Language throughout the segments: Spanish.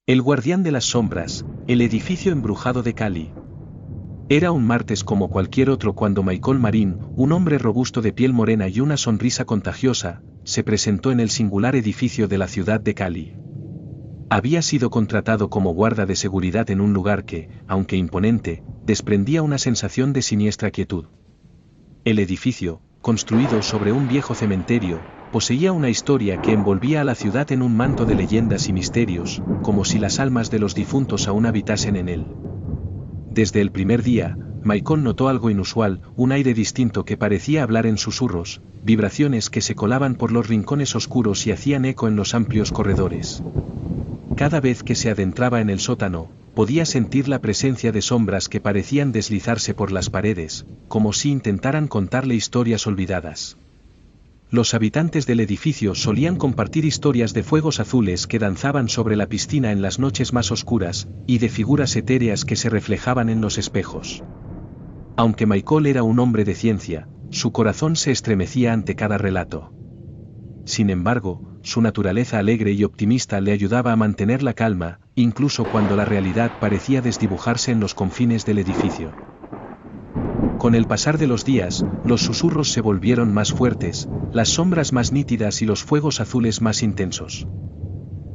El guardián de las sombras, el edificio embrujado de Cali. Era un martes como cualquier otro cuando Michael Marín, un hombre robusto de piel morena y una sonrisa contagiosa, se presentó en el singular edificio de la ciudad de Cali. Había sido contratado como guarda de seguridad en un lugar que, aunque imponente, desprendía una sensación de siniestra quietud. El edificio, construido sobre un viejo cementerio, poseía una historia que envolvía a la ciudad en un manto de leyendas y misterios, como si las almas de los difuntos aún habitasen en él. Desde el primer día, Michael notó algo inusual, un aire distinto que parecía hablar en susurros, vibraciones que se colaban por los rincones oscuros y hacían eco en los amplios corredores. Cada vez que se adentraba en el sótano, podía sentir la presencia de sombras que parecían deslizarse por las paredes, como si intentaran contarle historias olvidadas. Los habitantes del edificio solían compartir historias de fuegos azules que danzaban sobre la piscina en las noches más oscuras, y de figuras etéreas que se reflejaban en los espejos. Aunque Michael era un hombre de ciencia, su corazón se estremecía ante cada relato. Sin embargo, su naturaleza alegre y optimista le ayudaba a mantener la calma, incluso cuando la realidad parecía desdibujarse en los confines del edificio. Con el pasar de los días, los susurros se volvieron más fuertes, las sombras más nítidas y los fuegos azules más intensos.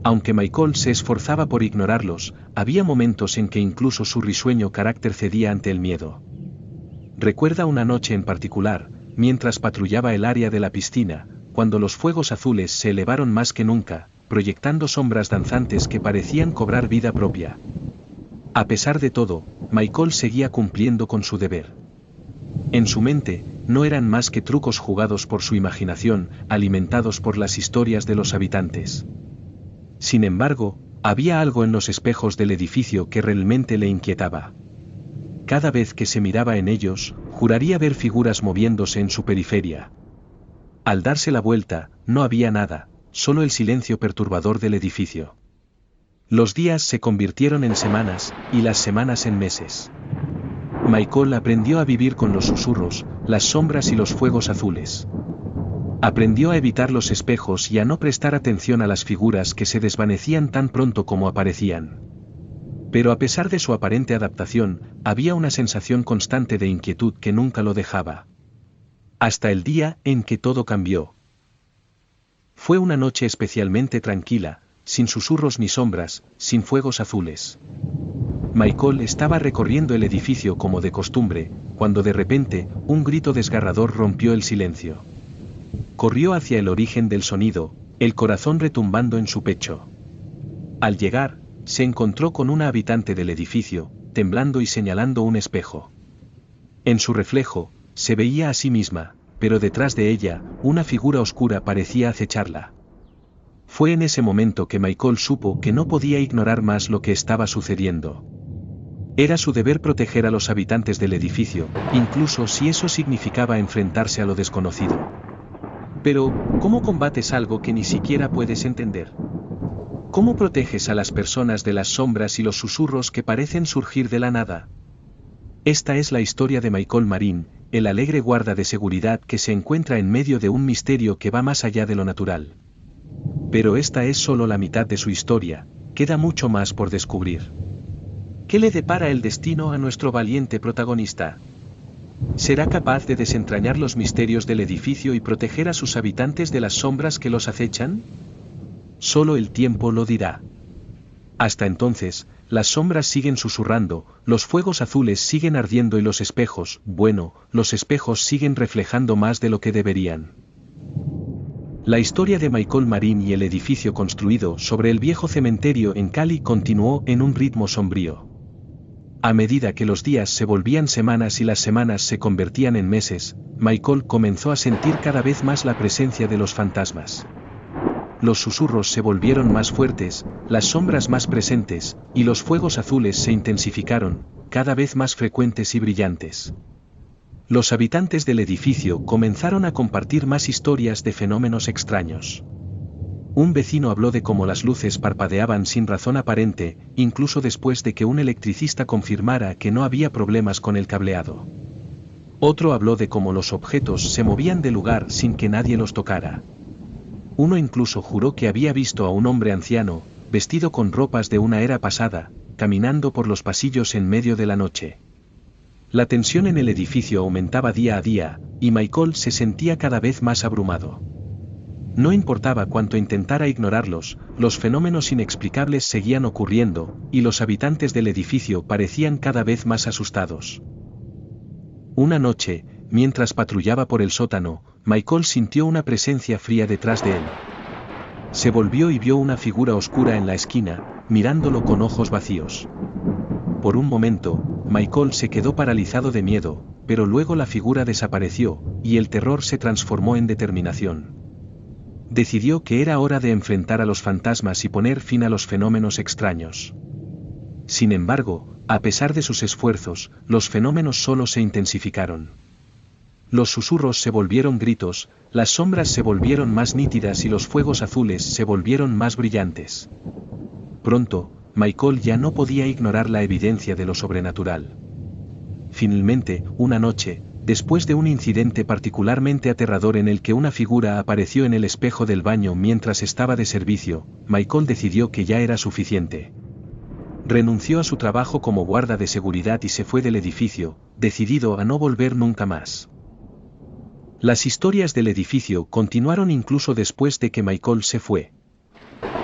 Aunque Michael se esforzaba por ignorarlos, había momentos en que incluso su risueño carácter cedía ante el miedo. Recuerda una noche en particular, mientras patrullaba el área de la piscina, cuando los fuegos azules se elevaron más que nunca, proyectando sombras danzantes que parecían cobrar vida propia. A pesar de todo, Michael seguía cumpliendo con su deber. En su mente, no eran más que trucos jugados por su imaginación, alimentados por las historias de los habitantes. Sin embargo, había algo en los espejos del edificio que realmente le inquietaba. Cada vez que se miraba en ellos, juraría ver figuras moviéndose en su periferia. Al darse la vuelta, no había nada, solo el silencio perturbador del edificio. Los días se convirtieron en semanas, y las semanas en meses. Michael aprendió a vivir con los susurros, las sombras y los fuegos azules. Aprendió a evitar los espejos y a no prestar atención a las figuras que se desvanecían tan pronto como aparecían. Pero a pesar de su aparente adaptación, había una sensación constante de inquietud que nunca lo dejaba. Hasta el día en que todo cambió. Fue una noche especialmente tranquila, sin susurros ni sombras, sin fuegos azules. Michael estaba recorriendo el edificio como de costumbre, cuando de repente, un grito desgarrador rompió el silencio. Corrió hacia el origen del sonido, el corazón retumbando en su pecho. Al llegar, se encontró con una habitante del edificio, temblando y señalando un espejo. En su reflejo, se veía a sí misma, pero detrás de ella, una figura oscura parecía acecharla. Fue en ese momento que Michael supo que no podía ignorar más lo que estaba sucediendo. Era su deber proteger a los habitantes del edificio, incluso si eso significaba enfrentarse a lo desconocido. Pero, ¿cómo combates algo que ni siquiera puedes entender? ¿Cómo proteges a las personas de las sombras y los susurros que parecen surgir de la nada? Esta es la historia de Michael Marín, el alegre guarda de seguridad que se encuentra en medio de un misterio que va más allá de lo natural. Pero esta es solo la mitad de su historia, queda mucho más por descubrir. ¿Qué le depara el destino a nuestro valiente protagonista? ¿Será capaz de desentrañar los misterios del edificio y proteger a sus habitantes de las sombras que los acechan? Solo el tiempo lo dirá. Hasta entonces, las sombras siguen susurrando, los fuegos azules siguen ardiendo y los espejos, bueno, los espejos siguen reflejando más de lo que deberían. La historia de Michael Marín y el edificio construido sobre el viejo cementerio en Cali continuó en un ritmo sombrío. A medida que los días se volvían semanas y las semanas se convertían en meses, Michael comenzó a sentir cada vez más la presencia de los fantasmas. Los susurros se volvieron más fuertes, las sombras más presentes, y los fuegos azules se intensificaron, cada vez más frecuentes y brillantes. Los habitantes del edificio comenzaron a compartir más historias de fenómenos extraños. Un vecino habló de cómo las luces parpadeaban sin razón aparente, incluso después de que un electricista confirmara que no había problemas con el cableado. Otro habló de cómo los objetos se movían de lugar sin que nadie los tocara. Uno incluso juró que había visto a un hombre anciano, vestido con ropas de una era pasada, caminando por los pasillos en medio de la noche. La tensión en el edificio aumentaba día a día, y Michael se sentía cada vez más abrumado. No importaba cuánto intentara ignorarlos, los fenómenos inexplicables seguían ocurriendo, y los habitantes del edificio parecían cada vez más asustados. Una noche, mientras patrullaba por el sótano, Michael sintió una presencia fría detrás de él. Se volvió y vio una figura oscura en la esquina, mirándolo con ojos vacíos. Por un momento, Michael se quedó paralizado de miedo, pero luego la figura desapareció, y el terror se transformó en determinación. Decidió que era hora de enfrentar a los fantasmas y poner fin a los fenómenos extraños. Sin embargo, a pesar de sus esfuerzos, los fenómenos solo se intensificaron. Los susurros se volvieron gritos, las sombras se volvieron más nítidas y los fuegos azules se volvieron más brillantes. Pronto, Michael ya no podía ignorar la evidencia de lo sobrenatural. Finalmente, una noche, después de un incidente particularmente aterrador en el que una figura apareció en el espejo del baño mientras estaba de servicio, Michael decidió que ya era suficiente. Renunció a su trabajo como guarda de seguridad y se fue del edificio, decidido a no volver nunca más. Las historias del edificio continuaron incluso después de que Michael se fue.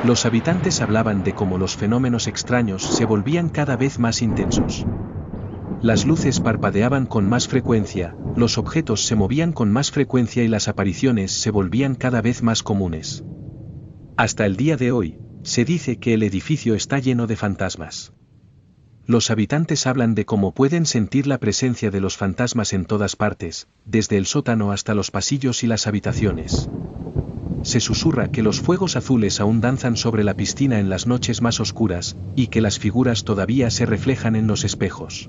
Los habitantes hablaban de cómo los fenómenos extraños se volvían cada vez más intensos. Las luces parpadeaban con más frecuencia, los objetos se movían con más frecuencia y las apariciones se volvían cada vez más comunes. Hasta el día de hoy, se dice que el edificio está lleno de fantasmas. Los habitantes hablan de cómo pueden sentir la presencia de los fantasmas en todas partes, desde el sótano hasta los pasillos y las habitaciones. Se susurra que los fuegos azules aún danzan sobre la piscina en las noches más oscuras, y que las figuras todavía se reflejan en los espejos.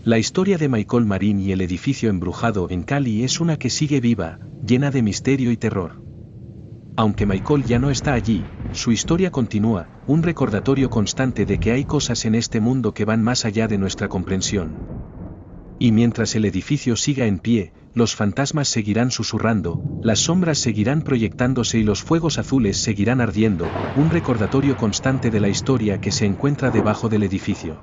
La historia de Michael Marin y el edificio embrujado en Cali es una que sigue viva, llena de misterio y terror. Aunque Michael ya no está allí, su historia continúa, un recordatorio constante de que hay cosas en este mundo que van más allá de nuestra comprensión. Y mientras el edificio siga en pie, los fantasmas seguirán susurrando, las sombras seguirán proyectándose y los fuegos azules seguirán ardiendo, un recordatorio constante de la historia que se encuentra debajo del edificio.